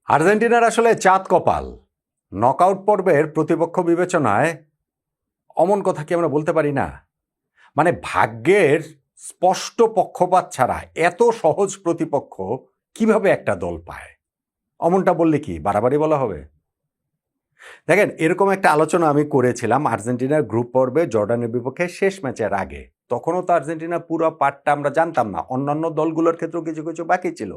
আর্জেন্টিনার আসলে চাঁদ কপাল। নকআউট পর্বের প্রতিপক্ষ বিবেচনায় অমন কথা কি আমরা বলতে পারি না? মানে ভাগ্যের স্পষ্ট পক্ষপাত ছাড়া এত সহজ প্রতিপক্ষ কিভাবে একটা দল পায়? অমনটা বললে কি বাড়াবাড়ি বলা হবে? দেখেন, এরকম একটা আলোচনা আমি করেছিলাম আর্জেন্টিনার গ্রুপ পর্বে জর্ডানের বিপক্ষে শেষ ম্যাচের আগে। তখনও তো আর্জেন্টিনা পুরো পার্টটা আমরা জানতাম না, অন্যান্য দলগুলোর ক্ষেত্রেও কিছু কিছু বাকি ছিল।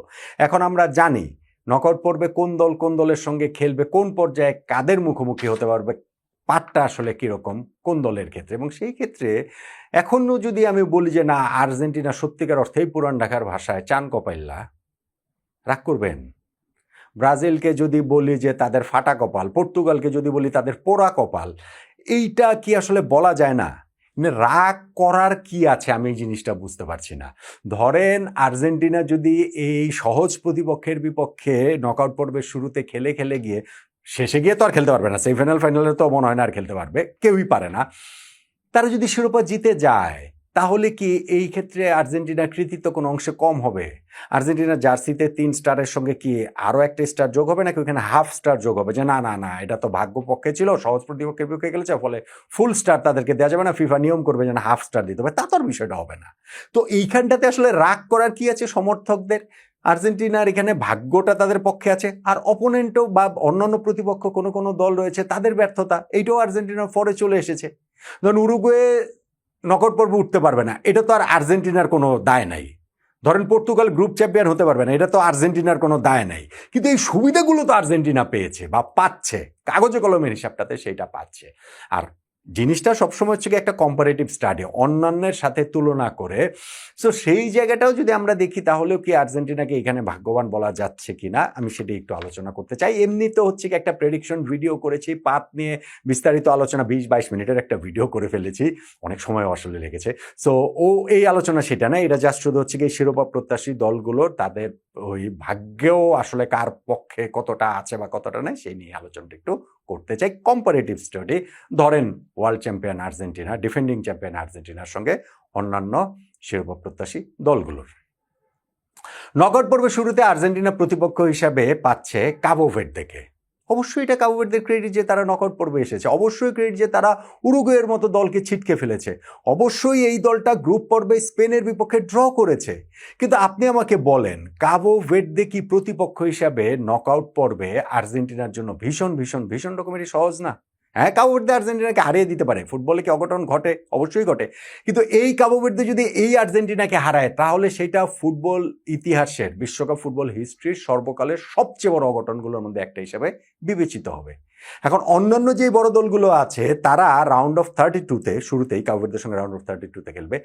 এখন আমরা জানি নকআউট পর্বে কোন দল কোন দলের সঙ্গে খেলবে, কোন পর্যায়ে কাদের মুখোমুখি হতে পারবে, পার্টটা আসলে কীরকম কোন দলের ক্ষেত্রে। এবং সেই ক্ষেত্রে এখনও যদি আমি বলি যে না, আর্জেন্টিনা সত্যিকার অর্থেই পুরান ঢাকার ভাষায় চান কপাইল্লা, রাগ করবেন? ব্রাজিলকে যদি বলি যে তাদের ফাটা কপাল, পর্তুগালকে যদি বলি তাদের পোড়া কপাল, এইটা কি আসলে বলা যায় না? মানে রাগ করার কি আছে, আমি এই জিনিসটা বুঝতে পারছি না। ধরেন আর্জেন্টিনা যদি এই সহজ প্রতিপক্ষের বিপক্ষে নকআউট পর্বের শুরুতে খেলে খেলে গিয়ে শেষে গিয়ে তো আর খেলতে পারবে না, সেমিফাইনাল ফাইনালে তো মনে হয় না আর খেলতে পারবে, কেউই পারে না। তারা যদি শিরোপা জিতে যায় তাহলে কি এই ক্ষেত্রে আর্জেন্টিনার কৃতিত্ব কোনো অংশে কম হবে? আর্জেন্টিনার জার্সিতে 3 স্টারের সঙ্গে কি আরও একটা স্টার যোগ হবে, নাকি ওখানে হাফ স্টার যোগ হবে যে না না না, এটা তো ভাগ্য পক্ষে ছিল, সহজ প্রতিপক্ষের বিপক্ষে খেলেছে, ফলে ফুল স্টার তাদেরকে দেওয়া যাবে না, ফিফা নিয়ম করবে যেন হাফ স্টার দিতে হবে? তা তো আর বিষয়টা হবে না। তো এইখানটাতে আসলে রাগ করার কি আছে সমর্থকদের? আর্জেন্টিনার এখানে ভাগ্যটা তাদের পক্ষে আছে, আর অপোনেন্টও বা অন্যান্য প্রতিপক্ষ কোনো কোনো দল রয়েছে তাদের ব্যর্থতা, এইটাও আর্জেন্টিনার ফরে চলে এসেছে। ধরুন উরুগুয়ে নকআউট পর্বে উঠতে পারবে না, এটা তো আর আর্জেন্টিনার কোনো দায় নাই। ধরেন পর্তুগাল গ্রুপ চ্যাম্পিয়ন হতে পারবে না, এটা তো আর্জেন্টিনার কোনো দায় নাই। কিন্তু এই সুবিধাগুলো তো আর্জেন্টিনা পেয়েছে বা পাচ্ছে, কাগজে কলমের হিসাবটাতে সেইটা পাচ্ছে। আর জিনিসটা সবসময় হচ্ছে একটা কম্পারেটিভ স্টাডি, অন্যান্যের সাথে তুলনা করে। সো সেই জায়গাটাও যদি আমরা দেখি তাহলেও কি আর্জেন্টিনাকে এখানে ভাগ্যবান বলা যাচ্ছে কিনা, আমি সেটা একটু আলোচনা করতে চাই। এমনিতে হচ্ছে কি একটা প্রেডিকশন ভিডিও করেছি, পাত নিয়ে বিস্তারিত আলোচনা 20-22 মিনিটের একটা ভিডিও করে ফেলেছি, অনেক সময় আসলে লেগেছে। সো এই আলোচনা সেটা না, এটা জাস্ট শুধু হচ্ছে কি শিরোপা প্রত্যাশী দলগুলোর তাদের ওই ভাগ্যেও আসলে কার পক্ষে কতটা আছে বা কতটা নেই সেই নিয়ে আলোচনাটা একটু করতে চাই। কম্পারেটিভ স্টাডি, ধরেন world champion Argentina, defending champion আর্জেন্টিনার সঙ্গে অন্যান্য শিরোপা প্রত্যাশী দলগুলোর। নকআউট পর্বের শুরুতে আর্জেন্টিনা প্রতিপক্ষ হিসাবে পাচ্ছে কাবো ভের্দেকে। অবশ্যই এটা কাবো ভের্দের ক্রেডিট যে তারা নকআউট পর্বে এসেছে, অবশ্যই ক্রেডিট যে তারা উরুগুয়ের মতো দলকে ছিটকে ফেলেছে, অবশ্যই এই দলটা গ্রুপ পর্বে স্পেনের বিপক্ষে ড্র করেছে। কিন্তু আপনি আমাকে বলেন, কাবো ভের্দে কি প্রতিপক্ষ হিসাবে নকআউট পর্বে আর্জেন্টিনার জন্য ভীষণ ভীষণ ভীষণ রকমেরই সহজ না? হ্যাঁ, কাবো ভের্দে আর্জেন্টিনাকে হারিয়ে দিতে পারে, ফুটবলে কি অঘটন ঘটে? অবশ্যই ঘটে। কিন্তু এই কাবো ভের্দে যদি এই আর্জেন্টিনাকে হারায় তাহলে সেটা ফুটবল ইতিহাসের, বিশ্বকাপ ফুটবল হিস্ট্রির সর্বকালের সবচেয়ে বড় অঘটনগুলোর মধ্যে একটা হিসেবে বিবেচিত হবে। এখন অন্যান্য যে বড় দলগুলো আছে তারা রাউন্ড অফ 32-তে শুরুতেই কাবো ভের্দের সঙ্গে রাউন্ড অফ 32-তে খেলবে,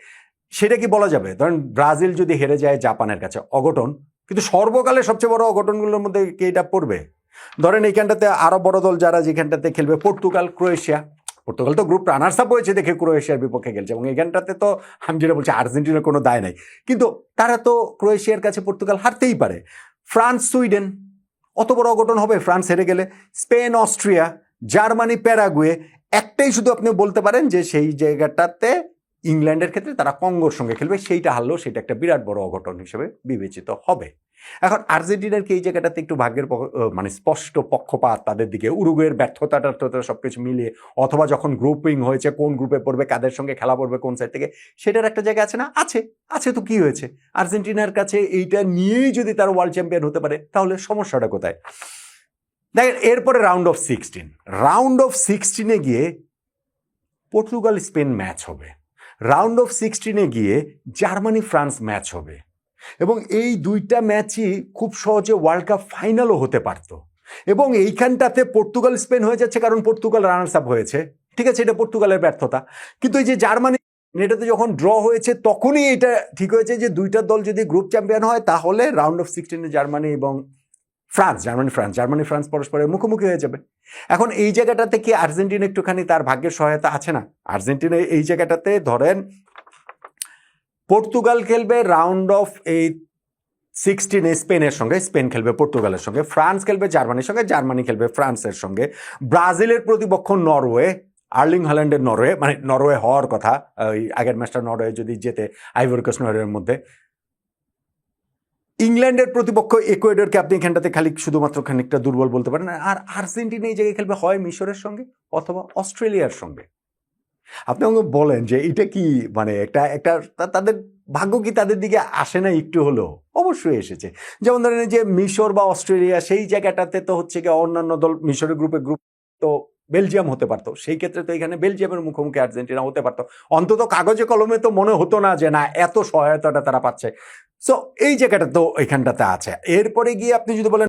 সেটা কি বলা যাবে? ধরেন ব্রাজিল যদি হেরে যায় জাপানের কাছে, অঘটন, কিন্তু সর্বকালের সবচেয়ে বড় অঘটনগুলোর মধ্যে কি এটা পড়বে? ধরেন এইখানটাতে আরো বড় দল যারা যেখানটাতে খেলবে, পর্তুগাল, ক্রোয়েশিয়া। পর্তুগাল তো গ্রুপ রানার্স আপ হয়েছে দেখে ক্রোয়েশিয়ার বিপক্ষে খেলছে, এবং এখানটাতে তো আমি যেটা বলছি আর্জেন্টিনার কোনো দায় নাই, কিন্তু তারা তো ক্রোয়েশিয়ার কাছে পর্তুগাল হারতেই পারে। ফ্রান্স, সুইডেন, অত বড় অঘটন হবে ফ্রান্স হেরে গেলে? Spain, Austria, Germany, Paraguay. একটাই শুধু আপনি বলতে পারেন যে সেই জায়গাটাতে ইংল্যান্ডের ক্ষেত্রে তারা কঙ্গোর সঙ্গে খেলবে, সেইটা হারলেও সেটা একটা বিরাট বড় অঘটন হিসেবে বিবেচিত হবে। এখন আর্জেন্টিনার কি এই জায়গাটাতে একটু ভাগ্যের মানে স্পষ্ট পক্ষপাত তাদের দিকে, উরুগুয়ের ব্যর্থতা সবকিছু মিলিয়ে, অথবা যখন গ্রুপিং হয়েছে কোন গ্রুপে পড়বে, কাদের সঙ্গে খেলা পড়বে কোন সাইড থেকে, সেটার একটা জায়গা আছে না? আছে। আছে তো কি হয়েছে? আর্জেন্টিনার কাছে এইটা নিয়েই যদি তারা ওয়ার্ল্ড চ্যাম্পিয়ন হতে পারে তাহলে সমস্যাটা কোথায়? দেখেন, এরপরে রাউন্ড অফ 16, রাউন্ড অফ 16-এ গিয়ে পর্তুগাল স্পেন ম্যাচ হবে, রাউন্ড অফ 16-এ গিয়ে জার্মানি ফ্রান্স ম্যাচ হবে, এবং এই দুইটা ম্যাচই খুব সহজে ওয়ার্ল্ড কাপ ফাইনালও হতে পারত। এবং এইখানটাতে পর্তুগাল স্পেন হয়ে যাচ্ছে কারণ পর্তুগাল রানার্স আপ হয়েছে, ঠিক আছে, এটা পর্তুগালের ব্যর্থতা। কিন্তু এই যে জার্মানি, এটাতে যখন ড্র হয়েছে তখনই এটা ঠিক হয়েছে যে দুইটা দল যদি গ্রুপ চ্যাম্পিয়ন হয় তাহলে রাউন্ড অফ 16-এ জার্মানি এবং ফ্রান্স, জার্মানি ফ্রান্স পরস্পরের মুখোমুখি হয়ে যাবে। এখন এই জায়গাটাতে কি আর্জেন্টিনা একটুখানি তার ভাগ্যের সহায়তা আছে না? আর্জেন্টিনা এই জায়গাটাতে ধরেন পর্তুগাল খেলবে রাউন্ড অফ 16-এ স্পেনের সঙ্গে, স্পেন খেলবে পর্তুগালের সঙ্গে, ফ্রান্স খেলবে জার্মানির সঙ্গে, জার্মানি খেলবে ফ্রান্সের সঙ্গে, ব্রাজিলের প্রতিপক্ষ নরওয়ে, আর্লিং হল্যান্ডের নরওয়ে, মানে নরওয়ে হওয়ার কথা, ওই আগের ম্যাচটা নরওয়ে যদি জেতে আইভরি কোস্ট নরওয়ের মধ্যে, ইংল্যান্ডের প্রতিপক্ষ ইকুয়েডরকে আপনি এখানটাতে খালি শুধুমাত্র খানিকটা দুর্বল বলতে পারেন, আর আর্জেন্টিনা এই জায়গায় খেলবে হয় মিশরের সঙ্গে অথবা অস্ট্রেলিয়ার সঙ্গে। আপনি আমাকে বলেন যে এটা কি মানে একটা একটা তাদের ভাগ্য কি তাদের দিকে আসে না একটু হলেও? অবশ্যই এসেছে। যেমন ধরেন যে মিশর বা অস্ট্রেলিয়া, সেই জায়গাটাতে তো হচ্ছে গিয়ে অন্যান্য দল, মিশরের গ্রুপ তো বেলজিয়াম হতে পারতো, সেই ক্ষেত্রে তো এখানে বেলজিয়ামের মুখোমুখি আর্জেন্টিনা হতে পারতো। অন্তত কাগজে কলমে তো মনে হতো না যে না এত সহায়তাটা তারা পাচ্ছে। সো এই জায়গাটা তো এখানটাতে আছে। এরপরে গিয়ে আপনি যদি বলেন